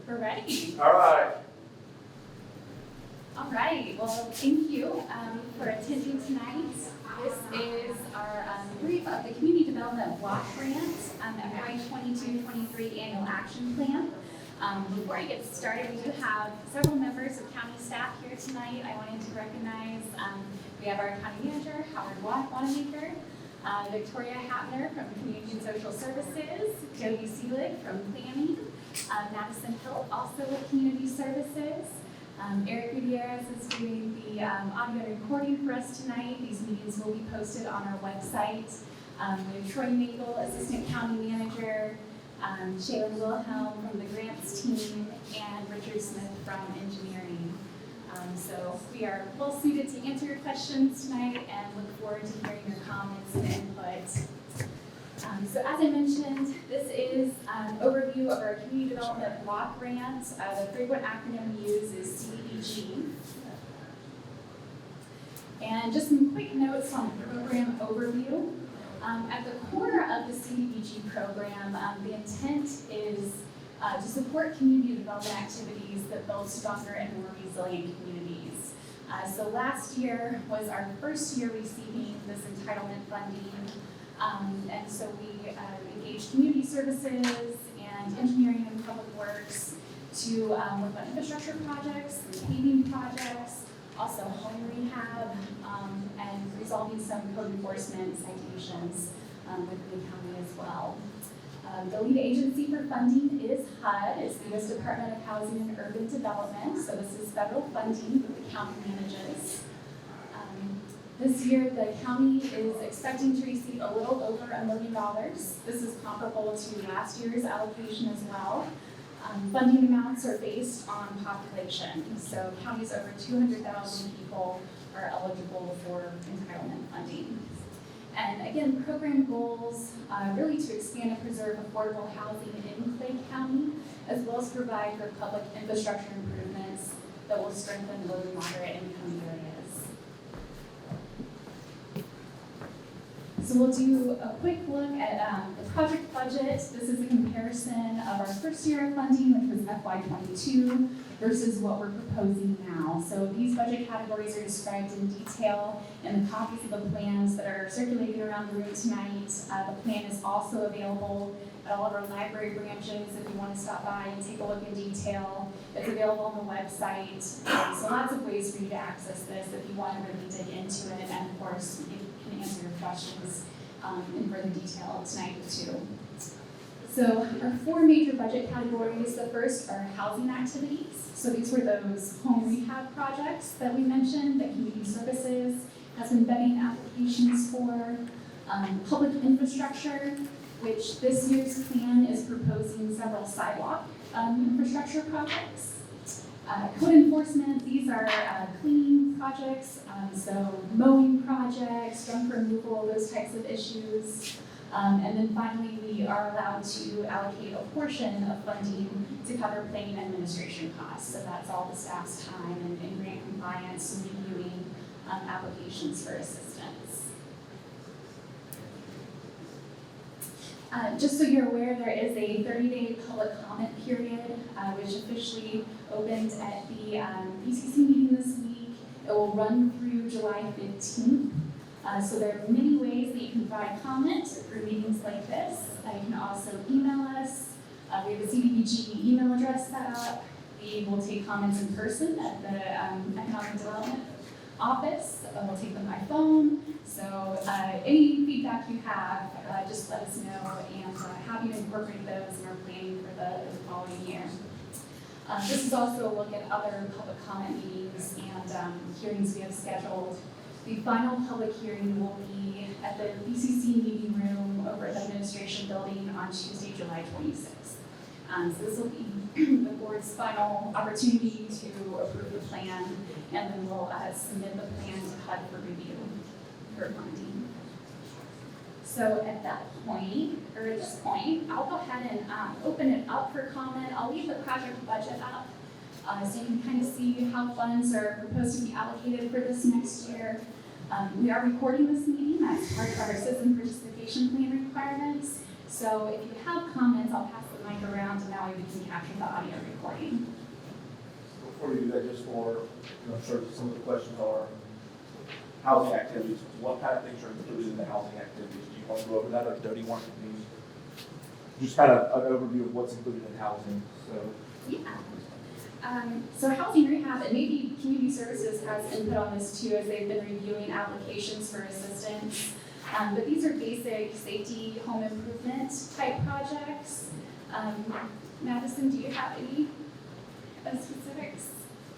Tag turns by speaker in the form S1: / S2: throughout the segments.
S1: We're ready.
S2: All right.
S1: All right. Well, thank you for attending tonight. This is our brief of the Community Development Block Grant FY 22-23 Annual Action Plan. Before I get started, we do have several members of county staff here tonight. I wanted to recognize we have our county manager, Howard Wanamaker, Victoria Hapner from Community and Social Services, Jody Seelig from Planning, Madison Hill also with Community Services. Eric Gutierrez is doing the audio and recording for us tonight. These meetings will be posted on our website. We have Troy Nagel, Assistant County Manager, Shaylin Wilhelm from the grants team, and Richard Smith from engineering. So we are well suited to answer your questions tonight and look forward to hearing your comments and input. So as I mentioned, this is an overview of our Community Development Block Grant. The frequent acronym we use is CDBG. And just some quick notes on program overview. At the core of the CDBG program, the intent is to support community development activities that build stronger and more resilient communities. So last year was our first year receiving this entitlement funding. And so we engaged community services and engineering and public works to work on infrastructure projects, paving projects, also home rehab, and resolving some code enforcement citations within the county as well. The lead agency for funding is HUD. It's the U.S. Department of Housing and Urban Development. So this is federal funding that the county manages. This year, the county is expecting to receive a little over $1 million. This is comparable to last year's allocation as well. Funding amounts are based on population. So counties over 200,000 people are eligible for entitlement funding. And again, program goals really to expand and preserve affordable housing in Clay County, as well as provide for public infrastructure improvements that will strengthen low and moderate income areas. So we'll do a quick look at the project budget. This is a comparison of our first year of funding, which was FY 22, versus what we're proposing now. So these budget categories are described in detail in the copies of the plans that are circulating around the room tonight. The plan is also available at all of our library branches if you want to stop by and take a look in detail. It's available on the website. So lots of ways for you to access this if you want to really dig into it. And of course, you can answer your questions in further detail tonight too. So our four major budget categories. The first are housing activities. So these were those home rehab projects that we mentioned that Community Services has been vetting applications for. Public infrastructure, which this year's plan is proposing several sidewalk infrastructure projects. Code enforcement, these are cleaning projects, so mowing projects, junk removal, those types of issues. And then finally, we are allowed to allocate a portion of funding to cover planning and administration costs. So that's all the staff's time and grant compliance and reviewing applications for assistance. Just so you're aware, there is a 30-day public comment period, which officially opened at the PCC meeting this week. It will run through July 15th. So there are many ways that you can provide comment through meetings like this. You can also email us. We have a CDBG email address set up. We will take comments in person at the Economic Development Office. We'll take them by phone. So any feedback you have, just let us know, and happy to incorporate those in our planning for the following year. This is also a look at other public comment meetings and hearings we have scheduled. The final public hearing will be at the BCC meeting room over at the administration building on Tuesday, July 26th. So this will be the board's final opportunity to approve the plan, and then we'll submit the plan to HUD for review for funding. So at this point, I'll go ahead and open it up for comment. I'll leave the project budget up so you can kind of see how funds are proposed to be allocated for this next year. We are recording this meeting as part of our citizen participation plan requirements. So if you have comments, I'll pass the mic around, and that way we can capture the audio recording.
S2: bit just for, I'm sure some of the questions are housing activities. What kind of things are included in the housing activities? Do you want to go over that, or do you want to be just kind of an overview of what's included in housing? So.
S1: Yeah. So housing rehab and maybe community services has input on this too, as they've been reviewing applications for assistance. But these are basic safety home improvement type projects. Madison, do you have any specifics?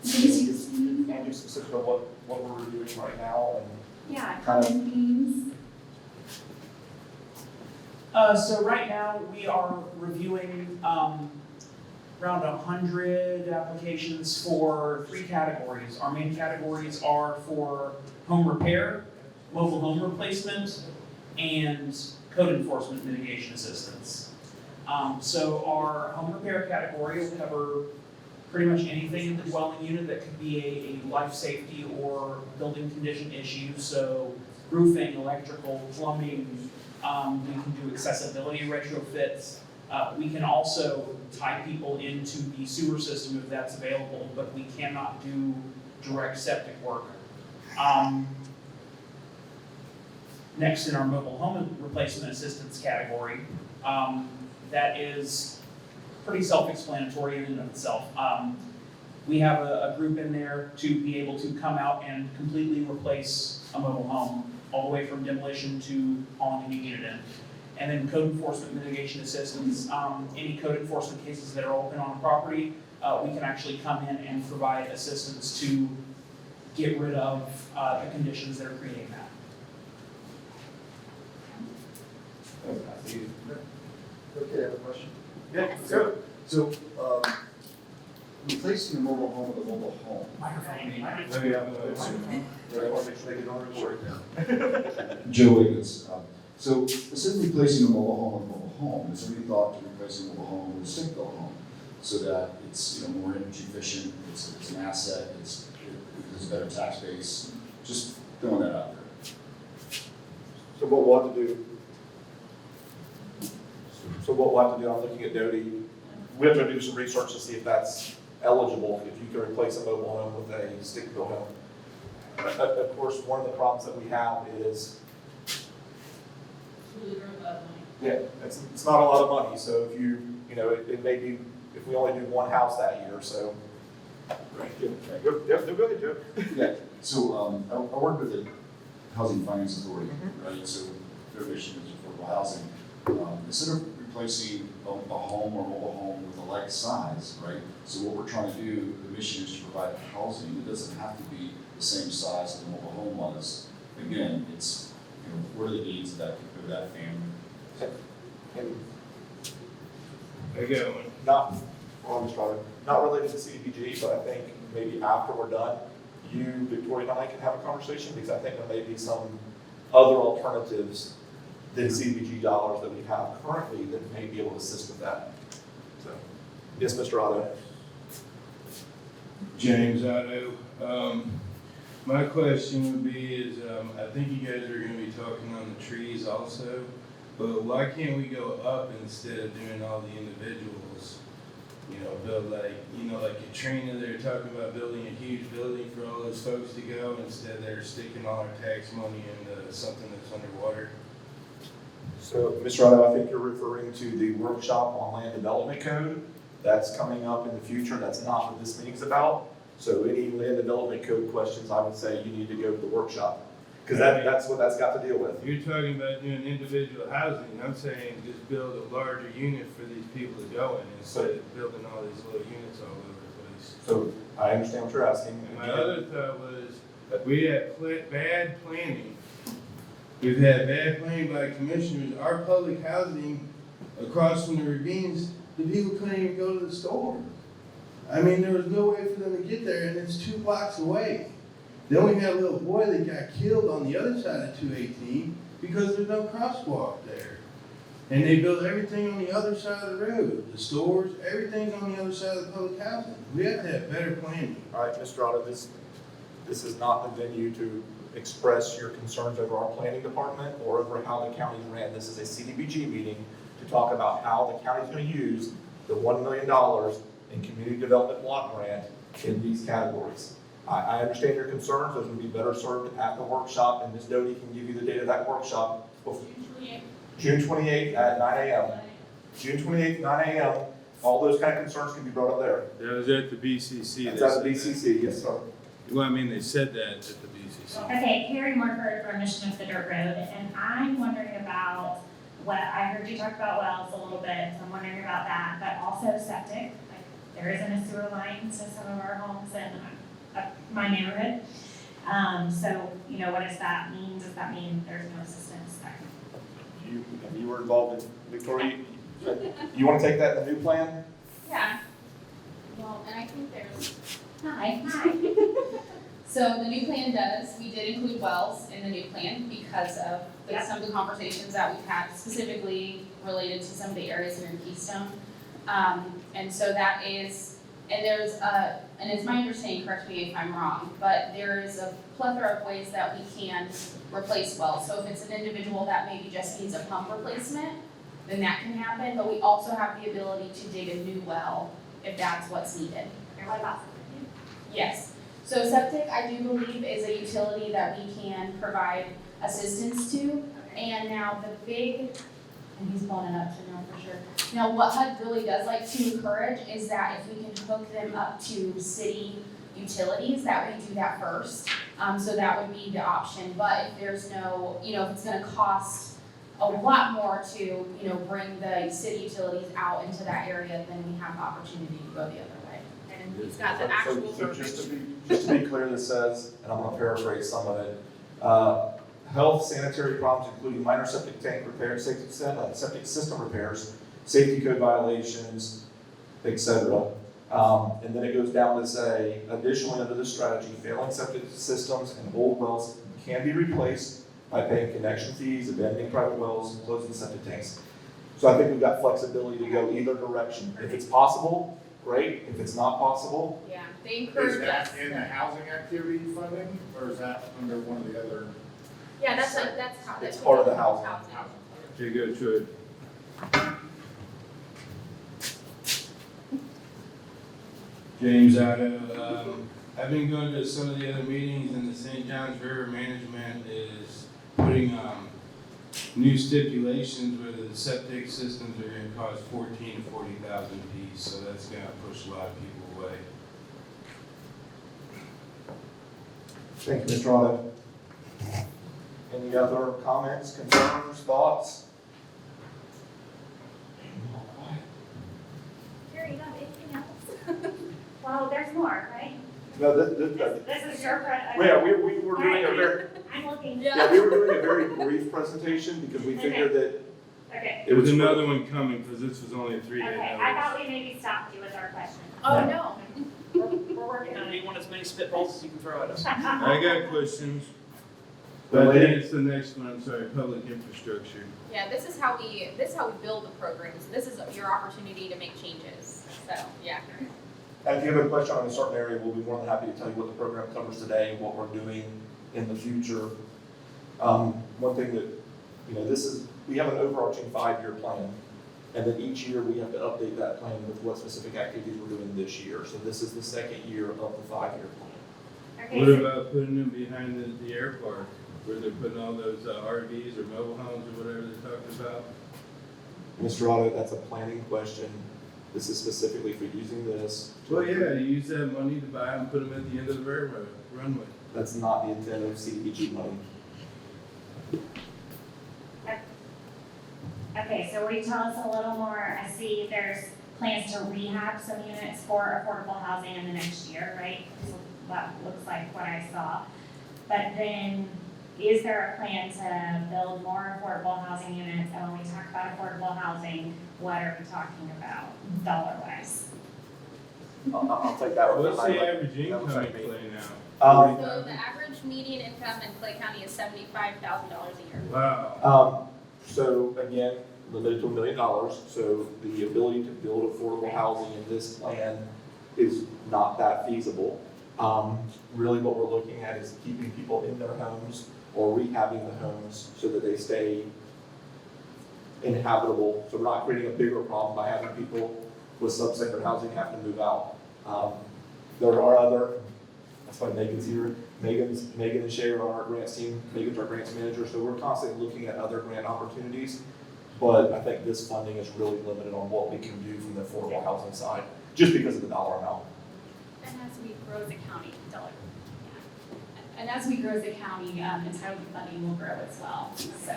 S2: And just specific of what we're reviewing right now and
S1: Yeah, common themes.
S3: So right now we are reviewing around 100 applications for 3 categories. Our main categories are for home repair, mobile home replacement, and code enforcement mitigation assistance. So our home repair category will cover pretty much anything in the dwelling unit that could be a life safety or building condition issue. So roofing, electrical, plumbing, we can do accessibility retrofits. We can also tie people into the sewer system if that's available, but we cannot do direct septic work. Next, in our mobile home replacement assistance category, that is pretty self-explanatory in and of itself. We have a group in there to be able to come out and completely replace a mobile home, all the way from demolition to hauling a new unit in. And then code enforcement mitigation assistance, any code enforcement cases that are open on a property, we can actually come in and provide assistance to get rid of the conditions that are creating that.
S2: Okay, I have a question.
S4: Yeah,
S2: Go.
S4: so, replacing a mobile home with a mobile home.
S2: Maybe I want to make sure they get on record.
S4: Joe Wiggins. So, instead of replacing a mobile home with a mobile home, is there any thought to replacing a mobile home with a stick-built home? So that it's, more energy efficient, it's an asset, it's a better tax base, just throwing that out there.
S2: So what we'll have to do, I'm looking at Doty, we have to do some research to see if that's eligible, if you can replace a mobile home with a stick-built home. Of course, one of the problems that we have is, it's not a lot of money, so if it may be, if we only do one house that year, so. Right. They're really good.
S4: Yeah, so, I work with the Housing Finance Authority, right, so their mission is affordable housing. Instead of replacing a home or mobile home with a like size, right? So what we're trying to do, the mission is to provide housing that doesn't have to be the same size as the mobile home was. Again, it's, what are the needs of that family?
S2: And
S5: I got one.
S2: not related to CDBG, but I think maybe after we're done, you, Victoria, and I can have a conversation, because I think there may be some other alternatives than CDBG dollars that we have currently that may be able to assist with that. So, yes, Mr. Otto.
S5: James Otto. My question would be is, I think you guys are going to be talking on the trees also, but why can't we go up instead of doing all the individuals? Build like Katrina, they're talking about building a huge building for all those folks to go, instead they're sticking all our tax money into something that's underwater.
S2: So, Mr. Otto, I think you're referring to the workshop on land development code. That's coming up in the future. That's not what this meeting's about. So any land development code questions, I would say you need to go to the workshop, because that's what that's got to deal with.
S5: You're talking about doing individual housing. I'm saying just build a larger unit for these people to go in instead of building all these little units all over the place.
S2: So I understand what you're asking.
S5: And my other thought was that we had bad planning. We've had bad planning by commissioners. Our public housing across from the ravines, the people couldn't even go to the store. I mean, there was no way for them to get there, and it's 2 blocks away. Then we had a little boy that got killed on the other side of 218 because there's no crosswalk there. And they built everything on the other side of the road. The stores, everything's on the other side of the public housing. We have to have better planning.
S2: All right, Mr. Otto, this is not the venue to express your concerns over our planning department or over how the county ran. This is a CDBG meeting to talk about how the county's going to use the $1 million and community development block grant in these categories. I understand your concerns, those would be better served at the workshop, and Ms. Doty can give you the date of that workshop. June 28th at 9 a.m. June 28th, 9 a.m. All those kind of concerns can be brought up there.
S5: That was at the BCC.
S2: That's at the BCC, yes, sir.
S5: Well, I mean, they said that at the BCC.
S6: Okay, Carrie Morford from Mission of the Dirt Road, and I'm wondering about what, I heard you talk about wells a little bit, so I'm wondering about that, but also septic. Like, there isn't a sewer line to some of our homes in my neighborhood. So, you know, what does that mean? Does that mean there's no assistance there?
S2: You were involved in, Victoria, you want to take that in the new plan?
S1: Yeah. Well, and I think there's,
S6: Hi.
S1: so the new plan we did include wells in the new plan because of
S6: Yep.
S1: some of the conversations that we've had specifically related to some of the areas in Keystone. And so that is, and there's and it's my understanding, correct me if I'm wrong, but there is a plethora of ways that we can replace wells. So if it's an individual that maybe just needs a pump replacement, then that can happen, but we also have the ability to dig a new well if that's what's needed.
S6: Or what about?
S1: Yes, so septic, I do believe, is a utility that we can provide assistance to. And now the big, and he's pulling it up to know for sure. Now, what HUD really does like to encourage is that if we can hook them up to city utilities, that we do that first. So that would be the option, but if there's no, you know, if it's gonna cost a lot more to, you know, bring the city utilities out into that area, then we have the opportunity to go the other way. And he's got the actual
S2: So
S1: verbiage.
S2: just to be clear, this says, and I'm gonna paraphrase some of it, health, sanitary problems, including minor septic tank repairs, septic system repairs, safety code violations, et cetera. And then it goes down to say, additionally, under this strategy, failing septic systems and old wells can be replaced by paying connection fees, abandoning private wells, and closing septic tanks. So I think we've got flexibility to go either direction. If it's possible, great. If it's not possible,
S1: Yeah, they
S7: Is
S1: encourage us.
S7: that in the housing activity funding, or is that under one of the other?
S1: Yeah, that's how.
S2: It's part of the housing.
S5: Okay, go to it. James Otto, I've been going to some of the other meetings, and the St. Johns River Management is putting, new stipulations where the septic systems are gonna cost 14 to 40,000 apiece, so that's gonna push a lot of people away.
S2: thank you, Mr. Otto. Any other comments, concerns, thoughts?
S6: Carrie, you have anything else? Well, there's more, right?
S2: No,
S6: This is your,
S2: yeah, we were doing a very,
S6: I'm looking.
S2: yeah, we were doing a very brief presentation because we figured that
S6: Okay,
S2: it was
S5: another one coming, because this was only a 3-day
S6: okay,
S5: notice.
S6: I thought we maybe stopped you with our question.
S1: Oh, no.
S6: We're working on
S3: We
S6: it.
S3: want as many spitballs as you can throw at us.
S5: I got questions.
S2: The
S5: But
S2: lady-
S5: then it's the next one, I'm sorry, public infrastructure.
S8: Yeah, this is how we build the programs. This is your opportunity to make changes. So, yeah.
S2: And if you have a question on a certain area, we'll be more than happy to tell you what the program covers today, what we're doing in the future. One thing that, you know, we have an overarching 5-year plan. And then each year we have to update that plan with what specific activities we're doing this year. So this is the second year of the 5-year plan.
S6: Okay,
S5: What
S6: so-
S5: about putting them behind the air park, where they're putting all those RVs or mobile homes or whatever they're talking about?
S2: Mr. Otto, that's a planning question. This is specifically for using this.
S5: Well, yeah, you use that money to buy them, put them at the end of the railroad runway.
S2: That's not the intent of CDBG money.
S6: Okay, so will you tell us a little more? I see there's plans to rehab some units for affordable housing in the next year, right? So that looks like what I saw. But then, is there a plan to build more affordable housing units? And when we talk about affordable housing, what are we talking about dollar-wise?
S2: I'll take that one.
S5: What's the average
S2: That
S5: income
S2: was
S5: in
S2: like me.
S5: Clay now?
S8: So the average median income in Clay County is $75,000 a year.
S5: Wow.
S2: So again, limited to $1 million, so the ability to build affordable housing in this plan is not that feasible. Really what we're looking at is keeping people in their homes or rehabbing the homes so that they stay inhabitable. So we're not creating a bigger problem by having people with substandard housing have to move out. There are other, that's why Megan's here. Megan and Shay are on our grants team. Megan's our grants manager, so we're constantly looking at other grant opportunities. But I think this funding is really limited on what we can do from the affordable housing side, just because of the dollar amount.
S8: And as we grow the county, dollar.
S1: And as we grow as a county, entitled funding will grow as well, so.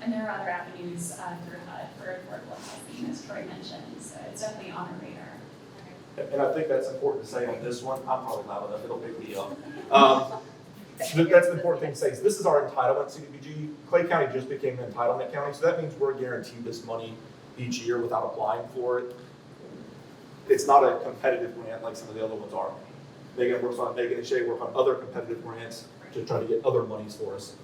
S1: And there are other avenues through HUD for affordable housing, as Troy mentioned, so it's definitely on our radar.
S2: And I think that's important to say on this one. I'm probably loud enough, it'll pick me up. That's the important thing to say, is this is our entitlement CDBG. Clay County just became an entitlement county, so that means we're guaranteed this money each year without applying for it. It's not a competitive grant like some of the other ones are. Megan and Shay work on other competitive grants to try to get other monies for us.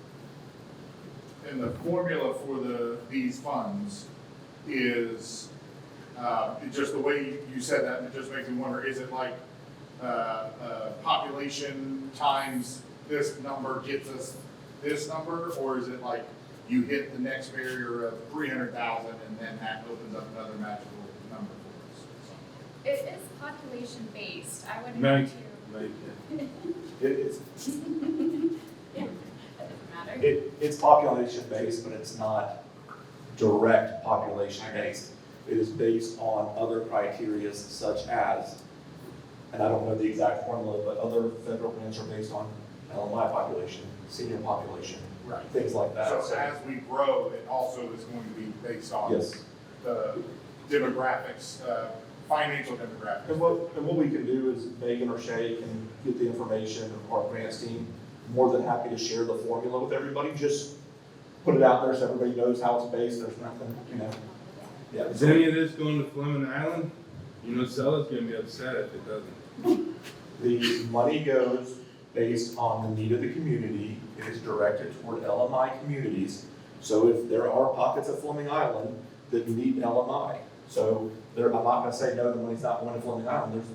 S7: And the formula for these funds is, just the way you said that, it just makes me wonder, is it like, population times this number gets us this number, or is it like you hit the next barrier of 300,000 and then that opens up another magical number for us?
S8: It is population based, I would
S5: Right.
S8: have to.
S2: It's
S8: Yeah, that doesn't matter.
S2: it's population based, but it's not direct population based. It is based on other criteria such as, and I don't know the exact formula, but other federal grants are based on LMI population, senior population,
S7: Right.
S2: things like that.
S7: So as we grow, it also is going to be based on
S2: Yes.
S7: the demographics, financial demographics.
S2: And what we can do is Megan or Shay can get the information, or our grants team, more than happy to share the formula with everybody. Just put it out there so everybody knows how it's based. There's nothing, Yeah.
S5: Is any of this going to Fleming Island? You know, Stella's gonna be upset if it doesn't.
S2: The money goes based on the need of the community. It is directed toward LMI communities. So if there are pockets of Fleming Island that need LMI, so I'm not gonna say, no, the money's not going to Fleming Island. There's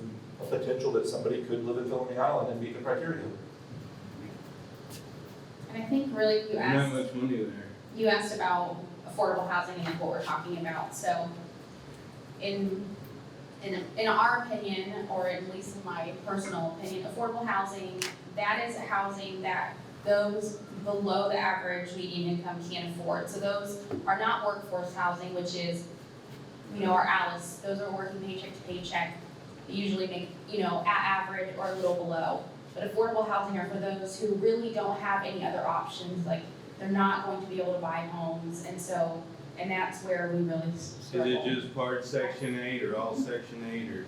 S2: a potential that somebody could live in Fleming Island and meet the criteria.
S9: And I think really
S5: Not much money there.
S9: you asked about affordable housing and what we're talking about. So in our opinion, or at least in my personal opinion, affordable housing, that is housing that those below the average median income can't afford. So those are not workforce housing, which is, our Alice, those are working paycheck to paycheck. They usually make, at average or a little below. But affordable housing are for those who really don't have any other options, like they're not going to be able to buy homes, and that's where we really struggle.
S5: Is it just part Section 8 or all Section 8 or?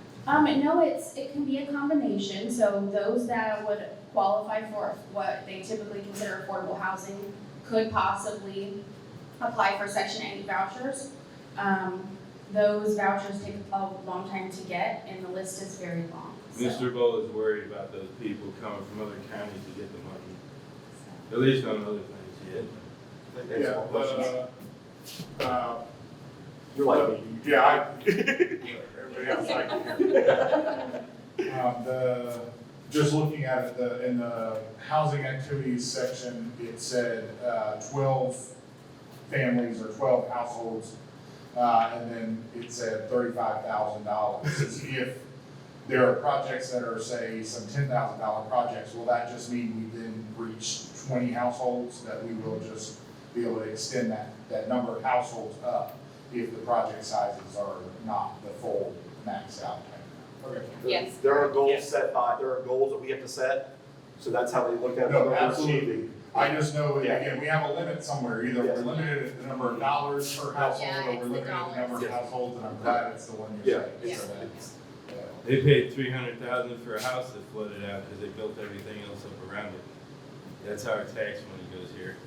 S9: No, it can be a combination, so those that would qualify for what they typically consider affordable housing could possibly apply for Section 8 vouchers. Those vouchers take a long time to get, and the list is very long. So.
S5: Mr. Bowl is worried about those people coming from other counties to get the money. At least on other things yet.
S7: Yeah, but,
S2: You're like me.
S7: yeah, everybody else like just looking at it, in the housing activities section, it said 12 families or 12 households, and then it said $35,000. If there are projects that are, say, some $10,000 projects, will that just mean we then reach 20 households, that we will just be able to extend that number of households up if the project sizes are not the full maxed out? Okay.
S8: Yes.
S2: There are goals there are goals that we have to set, so that's how they look at it.
S7: No, absolutely. I just know,
S2: Yeah.
S7: again, we have a limit somewhere, either we're limited at the number of dollars per household,
S8: Yeah,
S7: or
S8: it's
S7: we're
S8: the
S7: limited at the number of
S2: dollars.
S7: households, and I'm glad it's the one you're saying.
S2: Yeah.
S7: So that's-
S5: They paid $300,000 for a house that flooded out because they built everything else up around it. That's how our tax money goes here.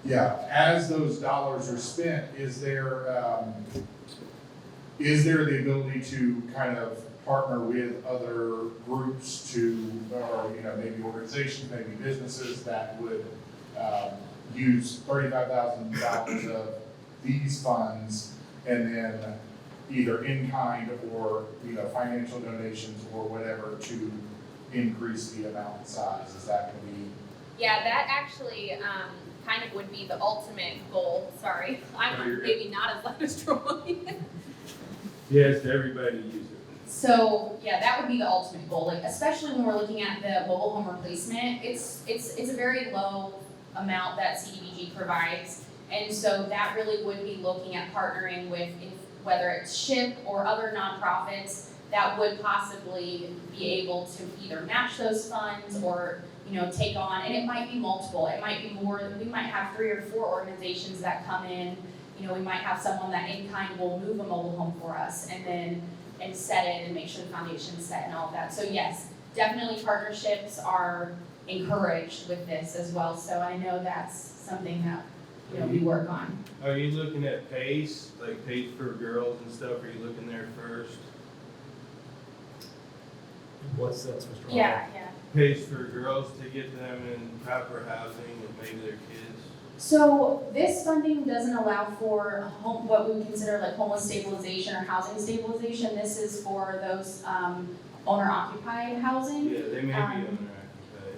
S7: Yeah, as those dollars are spent, is there the ability to kind of partner with other groups to, or, maybe organizations, maybe businesses that would use $35,000 of these funds, and then either in kind or, financial donations or whatever to increase the amount and size? Is that gonna be?
S8: Yeah, that actually, kind of would be the ultimate goal, sorry. I'm maybe not as loud as Troy.
S5: Yes, everybody use it.
S9: So, yeah, that would be the ultimate goal, like, especially when we're looking at the mobile home replacement, it's a very low amount that CDBG provides. And so that really would be looking at partnering with, whether it's SHIP or other nonprofits that would possibly be able to either match those funds or, take on, and it might be multiple, it might be more, we might have 3 or 4 organizations that come in, we might have someone that in kind will move a mobile home for us and set it and make sure the foundation's set and all of that. So yes, definitely partnerships are encouraged with this as well, so I know that's something that, we work on.
S5: Are you looking at PACE, like PACE for girls and stuff? Are you looking there first?
S2: What sense, Mr. Ronald?
S6: Yeah.
S5: PACE for girls to get them in proper housing and maybe their kids?
S9: So this funding doesn't allow for what we would consider like homeless stabilization or housing stabilization. This is for those owner-occupied housing.
S5: Yeah, they may be owner-occupied.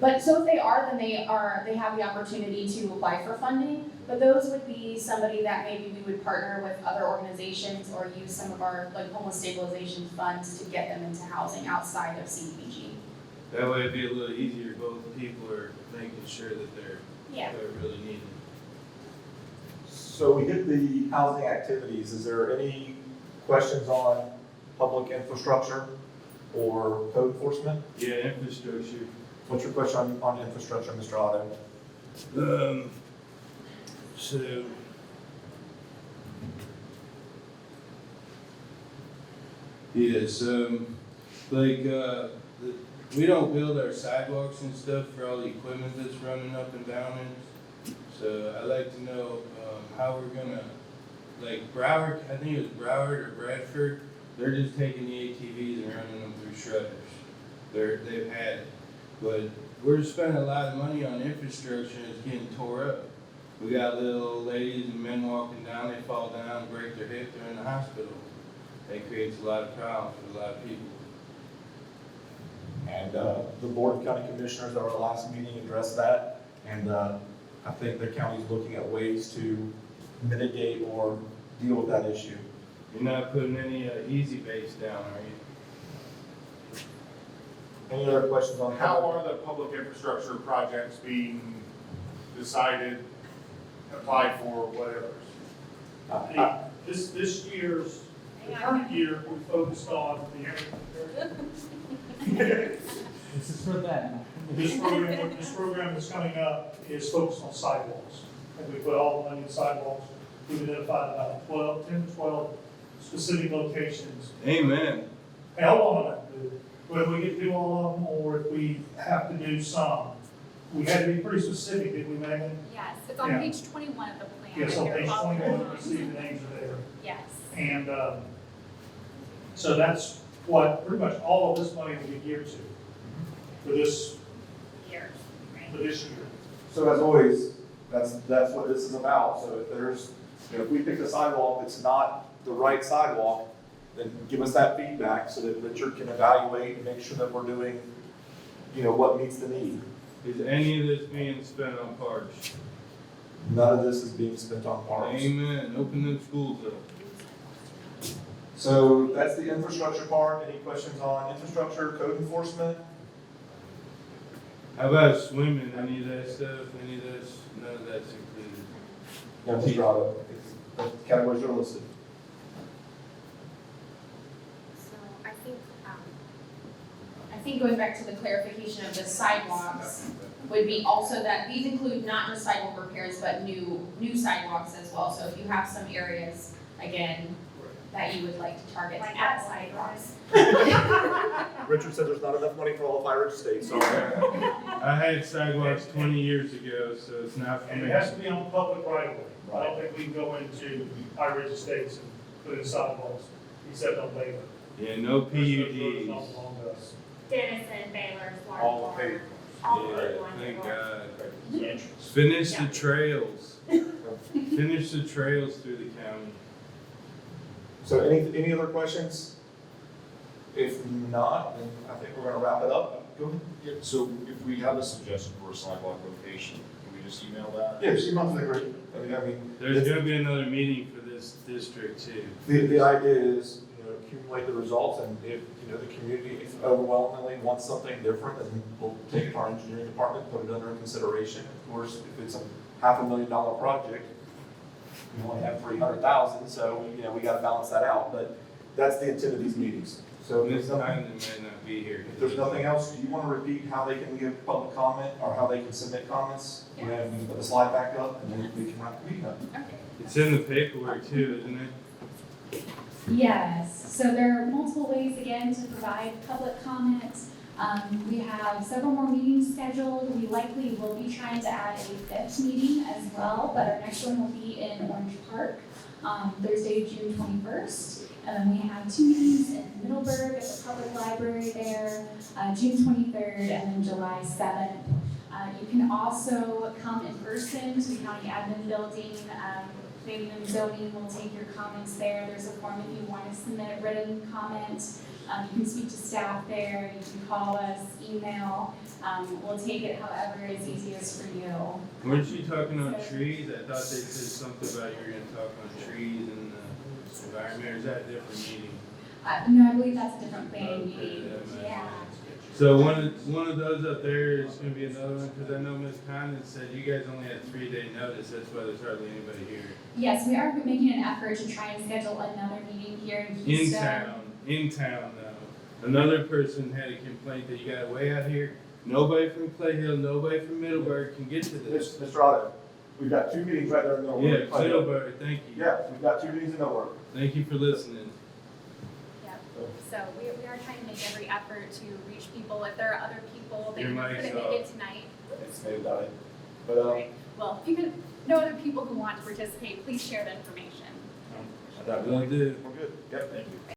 S9: But so if they are, then they have the opportunity to apply for funding. But those would be somebody that maybe we would partner with other organizations or use some of our like homeless stabilization funds to get them into housing outside of CDBG.
S5: That way it'd be a little easier. Both people are making sure that they're really needed.
S2: So we hit the housing activities. Is there any questions on public infrastructure or code enforcement?
S5: Yeah, infrastructure.
S2: What's your question on infrastructure, Mr. Otto?
S5: So yes, we don't build our sidewalks and stuff for all the equipment that's running up and down it. So I'd like to know how we're gonna, like Broward, I think it was Broward or Bradford, they're just taking the ATVs and running them through shredders. They've had it. But we're spending a lot of money on infrastructure and it's getting tore up. We got little ladies and men walking down, they fall down, break their hip, they're in the hospital. That creates a lot of problems for a lot of people.
S2: And the Board of County Commissioners at our last meeting addressed that. And I think the county's looking at ways to mitigate or deal with that issue.
S5: You're not putting any easy base down, are you?
S2: Any other questions on
S7: How are the public infrastructure projects being decided, applied for, whatever?
S10: This year's, the current year, we focused on
S3: This is for them.
S10: this program that's coming up is focused on sidewalks. And we put all the money in sidewalks. We've identified about 10 to 12 specific locations.
S5: Amen.
S10: Hey, hold on a minute. Whether we get to do all of them or if we have to do some, we had to be pretty specific, didn't we, Megan?
S8: Yes, it's on
S10: Yeah.
S8: page 21 of the plan.
S10: Yes, on
S8: if you're
S10: page
S8: following
S10: 21, you
S8: along.
S10: can see the names are there.
S8: Yes.
S10: And so that's what pretty much all of this money will be geared to for this
S6: Years.
S10: year.
S2: So as always, that's what this is about. So if there's, if we pick a sidewalk that's not the right sidewalk, then give us that feedback so that Richard can evaluate and make sure that we're doing, what meets the need.
S5: Is any of this being spent on parks?
S2: None of this is being spent on parks.
S5: Amen. Open them schools up.
S2: So that's the infrastructure part. Any questions on infrastructure, code enforcement?
S5: How about swimming? Any of that stuff? Any of this? None of that's included.
S2: No, Mr. Otto, the categories are listed.
S8: So
S9: I think going back to the clarification of the sidewalks would be also that these include not just sidewalk repairs, but new sidewalks as well. So if you have some areas, again, that you would like to target
S6: Like
S9: to add
S6: outside
S9: sidewalks.
S2: Richard said there's not enough money for all of High Ridge State, so.
S5: I had sidewalks 20 years ago, so it's not for
S10: And
S5: me.
S10: it has to be on public right of way. I don't think we can go into High Ridge Estates and put in sidewalks, except on Baylor.
S5: Yeah, no
S10: Those
S5: PUDs.
S10: don't belong to us.
S6: Denison, Baylor,
S2: All
S6: Florida.
S2: paid.
S6: All
S5: Yeah,
S6: paid ones.
S5: thank God.
S10: The entrance.
S5: Finish the trails. Finish the trails through the county.
S2: So any other questions? If not, then I think we're gonna wrap it up. Go ahead.
S4: Yeah, so if we have a suggestion for a sidewalk location, can we just email that?
S2: Yeah, she must agree. I mean,
S5: There's gonna be another meeting for this district too.
S2: the idea is, accumulate the results, and if, the community overwhelmingly wants something different, then we'll take it to our engineering department, put it under consideration. Of course, if it's a $500,000 project, we only have 300,000, so, we gotta balance that out, but that's the intent of these meetings. So if
S5: Ms.
S2: there's nothing,
S5: Hyman may not be here.
S2: if there's nothing else, do you wanna repeat how they can give public comment, or how they can submit comments? We can put the slide back up, and then we can wrap the meeting up.
S5: It's in the paperwork too, isn't it?
S1: Yes, so there are multiple ways again to provide public comment. We have several more meetings scheduled. We likely will be trying to add a fifth meeting as well, but our next one will be in Orange Park, Thursday, June 21st. And then we have 2 meetings in Middleburg at the public library there, June 23rd and then July 7th. You can also come in person to the county admin building. Planning and zoning will take your comments there. There's a form if you want to submit a written comment. You can speak to staff there. You can call us, email. We'll take it however is easiest for you.
S5: Weren't you talking on trees? I thought they said something about you were gonna talk on trees and the environment, or is that a different meeting?
S1: No, I believe that's a different planning
S5: Okay,
S1: meeting.
S5: that might-
S1: Yeah.
S5: So one of those up there is gonna be another one, because I know Ms. Condon said you guys only had 3-day notice, that's why there's hardly anybody here.
S1: Yes, we are making an effort to try and schedule another meeting here in Keystone.
S5: In town now. Another person had a complaint that you got way out here, nobody from Clay Hill, nobody from Middleburg can get to this.
S2: Mr. Otto, we've got 2 meetings right there in Middleburg.
S5: Yeah, Middleburg, thank you.
S2: Yeah, we've got 2 meetings in Middleburg.
S5: Thank you for listening.
S8: So we are trying to make every effort to reach people. If there are other people that
S5: Your
S8: couldn't
S5: mic's
S8: make
S5: off.
S8: it tonight,
S2: It's maybe about it. But,
S8: right? Well, if you could know other people who want to participate, please share the information.
S2: I doubt it.
S5: Will do.
S2: We're good. Yep, thank you.